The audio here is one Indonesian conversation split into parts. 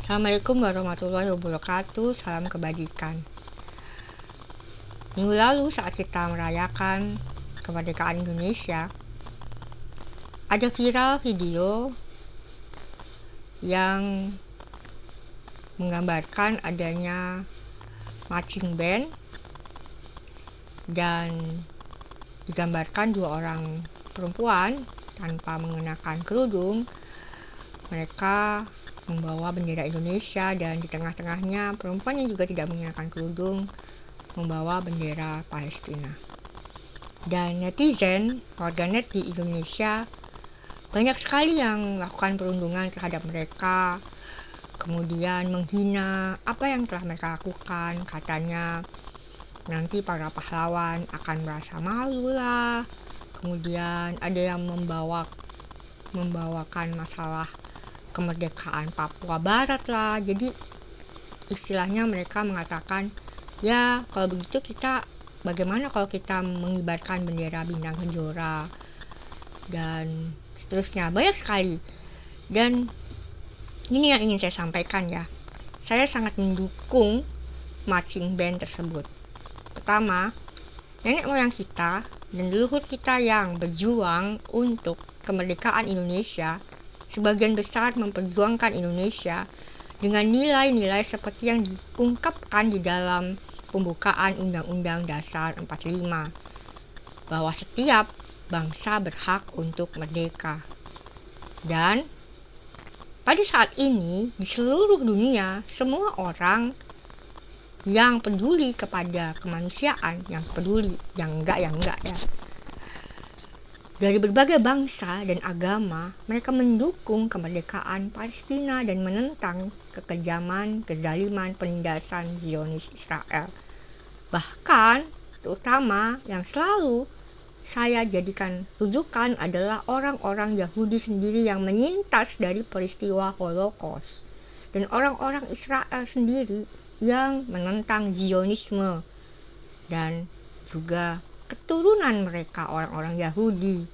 Assalamualaikum warahmatullahi wabarakatuh. Salam kebajikan. Minggu lalu saat kita merayakan kemerdekaan Indonesia, ada viral video yang menggambarkan adanya marching band dan digambarkan dua orang perempuan tanpa mengenakan kerudung. Mereka membawa bendera Indonesia dan di tengah-tengahnya perempuan yang juga tidak mengenakan kerudung membawa bendera Palestina. Dan netizen, warganet di Indonesia banyak sekali yang melakukan perundungan terhadap mereka, kemudian menghina apa yang telah mereka lakukan. Katanya nanti para pahlawan akan merasa malu lah. Kemudian ada yang membawakan masalah kemerdekaan Papua Barat lah. Jadi istilahnya mereka mengatakan, ya kalau begitu kita bagaimana kalau kita mengibarkan bendera bintang kejora dan seterusnya. Banyak sekali. Dan ini yang ingin saya sampaikan ya. Saya sangat mendukung marching band tersebut. Pertama, nenek moyang kita dan leluhur kita yang berjuang untuk kemerdekaan Indonesia sebagian besar memperjuangkan Indonesia dengan nilai-nilai seperti yang diungkapkan di dalam pembukaan Undang-Undang Dasar 45, bahwa setiap bangsa berhak untuk merdeka. Dan pada saat ini di seluruh dunia, semua orang yang peduli kepada kemanusiaan, yang peduli, yang enggak ya, dari berbagai bangsa dan agama, mereka mendukung kemerdekaan Palestina dan menentang kekejaman, kezaliman, penindasan Zionis Israel. Bahkan, terutama yang selalu saya jadikan rujukan adalah orang-orang Yahudi sendiri yang menyintas dari peristiwa Holocaust, dan orang-orang Israel sendiri yang menentang Zionisme, dan juga keturunan mereka orang-orang Yahudi.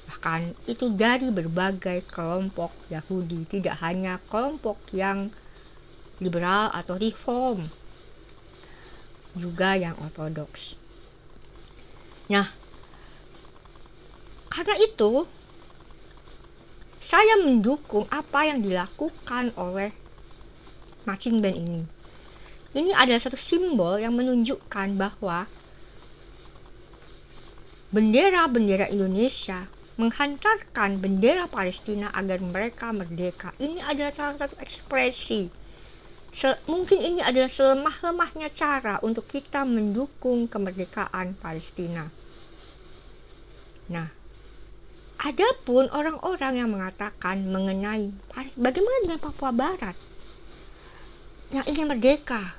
Bahkan itu dari berbagai kelompok Yahudi, tidak hanya kelompok yang liberal atau reform, juga yang ortodoks. Nah, karena itu saya mendukung apa yang dilakukan oleh marching band ini. Ini adalah satu simbol yang menunjukkan bahwa bendera-bendera Indonesia menghantarkan bendera Palestina agar mereka merdeka. Ini adalah salah satu ekspresi. Mungkin ini adalah selemah-lemahnya cara untuk kita mendukung kemerdekaan Palestina. Nah, adapun orang-orang yang mengatakan mengenai bagaimana dengan Papua Barat yang ingin merdeka,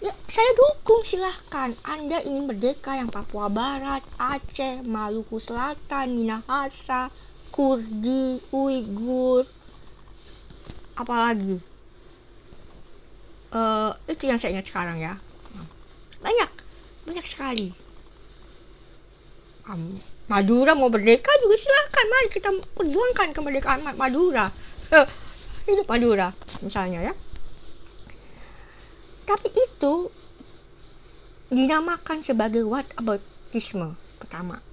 ya, saya dukung, silahkan. Anda ingin merdeka yang Papua Barat, Aceh, Maluku Selatan, Minahasa, Kurdi, Uighur, apalagi itu yang saya ingat sekarang ya. Banyak sekali. Madura mau merdeka juga silahkan. Mari kita perjuangkan kemerdekaan Madura. Hidup Madura misalnya ya. Tapi itu dinamakan sebagai whataboutisme, pertama.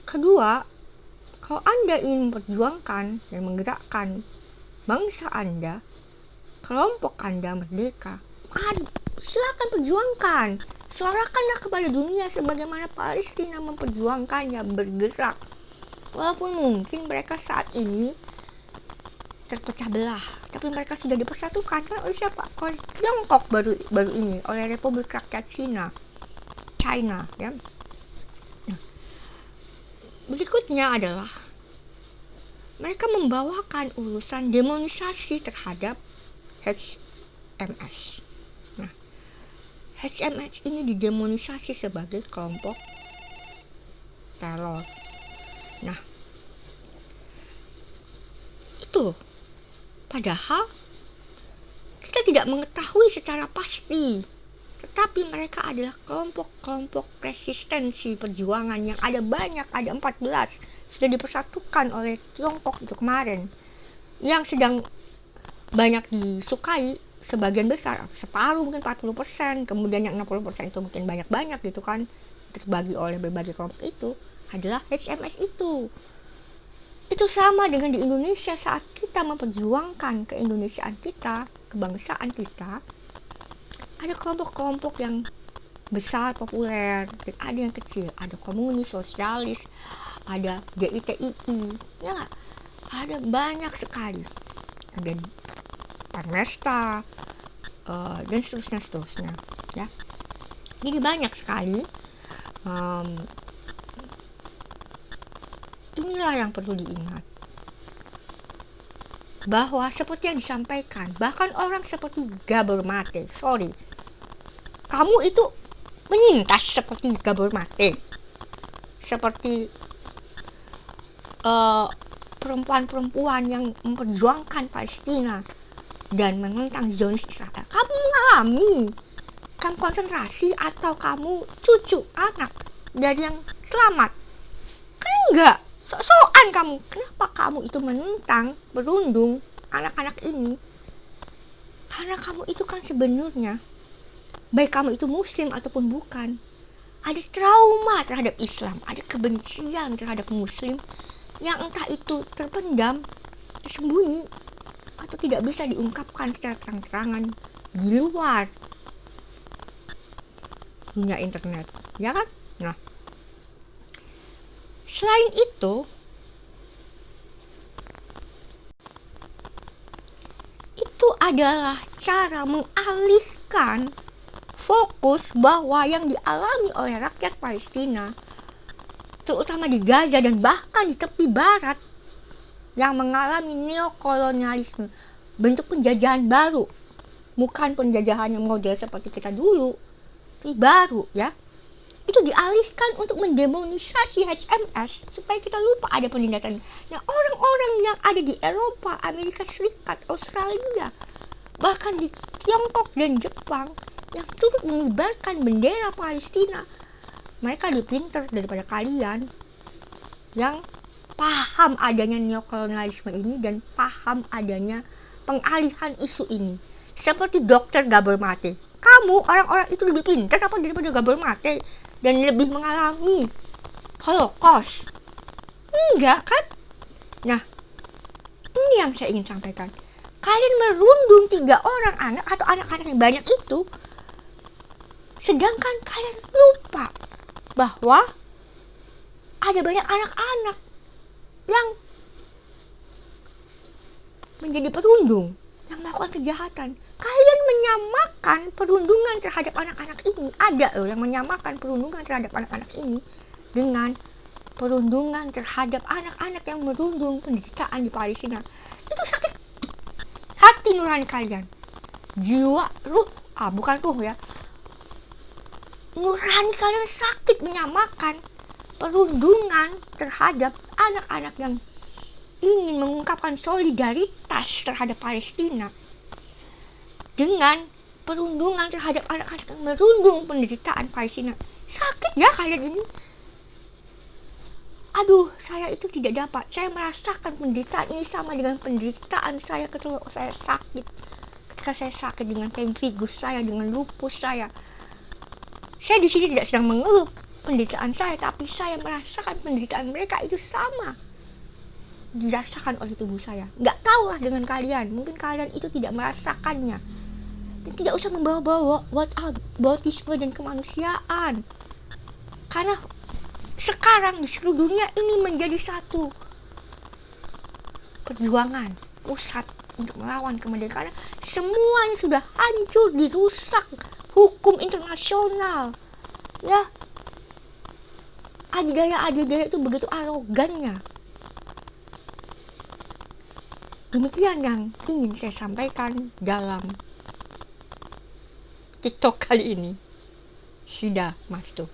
Kedua, kalau Anda ingin memperjuangkan dan menggerakkan bangsa Anda, kelompok Anda merdeka, silakan perjuangkan. Suarakanlah kepada dunia sebagaimana Palestina memperjuangkannya, bergerak. Walaupun mungkin mereka saat ini terpecah belah, tapi mereka sudah dipersatukan kan oleh siapa? Oleh Tiongkok baru ini, oleh Republik Rakyat China ya. Nah, berikutnya adalah mereka membawakan urusan demonisasi terhadap HMS. Nah, HMS ini didemonisasi sebagai kelompok teror. Nah, itu padahal kita tidak mengetahui secara pasti, tetapi mereka adalah kelompok-kelompok resistensi perjuangan yang ada banyak, ada 14, sudah dipersatukan oleh Tiongkok itu kemarin. yang sedang banyak disukai sebagian besar, separuh mungkin 40%, kemudian yang 60% itu mungkin banyak-banyak gitu kan, terbagi oleh berbagai kelompok, itu adalah HMS itu. Itu sama dengan di Indonesia saat kita memperjuangkan keindonesiaan kita, kebangsaan kita, ada kelompok-kelompok yang besar populer, dan ada yang kecil, ada komunis, sosialis, ada GITII, ya, ada banyak sekali, ada Parmesta, dan seterusnya ya. Jadi banyak sekali. Inilah yang perlu diingat, bahwa seperti yang disampaikan, bahkan orang seperti Gabor Mate, sorry, kamu itu menyintas seperti Gabor Mate, seperti perempuan-perempuan yang memperjuangkan Palestina dan menentang Zionis Israel. Kamu mengalami kamp konsentrasi atau kamu cucu anak dari yang selamat? Kan enggak, sok-sokan kamu. Kenapa kamu itu menentang, berundung anak-anak ini? Karena kamu itu kan sebenarnya, baik kamu itu muslim ataupun bukan, ada trauma terhadap Islam, ada kebencian terhadap muslim yang entah itu terpendam, tersembunyi, atau tidak bisa diungkapkan secara terang-terangan di luar dunia internet, ya kan? Nah, selain itu adalah cara mengalihkan fokus bahwa yang dialami oleh rakyat Palestina, terutama di Gaza dan bahkan di tepi barat, yang mengalami neokolonialisme, bentuk penjajahan baru, bukan penjajahan yang model seperti kita dulu, tapi baru ya, itu dialihkan untuk mendemonisasi HMS supaya kita lupa ada penindasan. Nah, orang-orang yang ada di Eropa, Amerika Serikat, Australia, bahkan di Tiongkok dan Jepang yang turut mengibarkan bendera Palestina, mereka lebih pintar daripada kalian yang paham adanya neokolonialisme ini dan paham adanya pengalihan isu ini. Seperti Dr. Gabor Mate. Kamu, orang-orang itu lebih pintar apa daripada Gabor Mate dan lebih mengalami Holocaust? Enggak kan? Nah, ini yang saya ingin sampaikan. Kalian merundung 3 orang anak atau anak-anak yang banyak itu, sedangkan kalian lupa bahwa ada banyak anak-anak yang menjadi perundung, yang melakukan kejahatan. Kalian menyamakan perundungan terhadap anak-anak ini, ada loh yang menyamakan perundungan terhadap anak-anak ini dengan perundungan terhadap anak-anak yang merundung penderitaan di Palestina. Itu sakit hati nurani kalian, jiwa, ruh, bukan ruh ya, nurani kalian sakit menyamakan perundungan terhadap anak-anak yang ingin mengungkapkan solidaritas terhadap Palestina dengan perundungan terhadap anak-anak yang merundung penderitaan Palestina. Sakit ya kalian ini. Aduh, saya itu tidak dapat. Saya merasakan penderitaan ini sama dengan penderitaan saya ketika saya sakit. Ketika saya sakit dengan pemphigus saya, dengan lupus saya. Saya di sini tidak sedang mengeluh penderitaan saya, tapi saya merasakan penderitaan mereka itu sama dirasakan oleh tubuh saya. Nggak tahu lah dengan kalian, mungkin kalian itu tidak merasakannya. Dan tidak usah membawa-bawa whataboutisme dan kemanusiaan, karena sekarang di seluruh dunia ini menjadi satu perjuangan pusat untuk melawan kemerdekaan. Semuanya sudah hancur, dirusak hukum internasional ya. Adidaya itu begitu arogannya. Demikian yang ingin saya sampaikan dalam TikTok kali ini. Sudah, Mas tuh.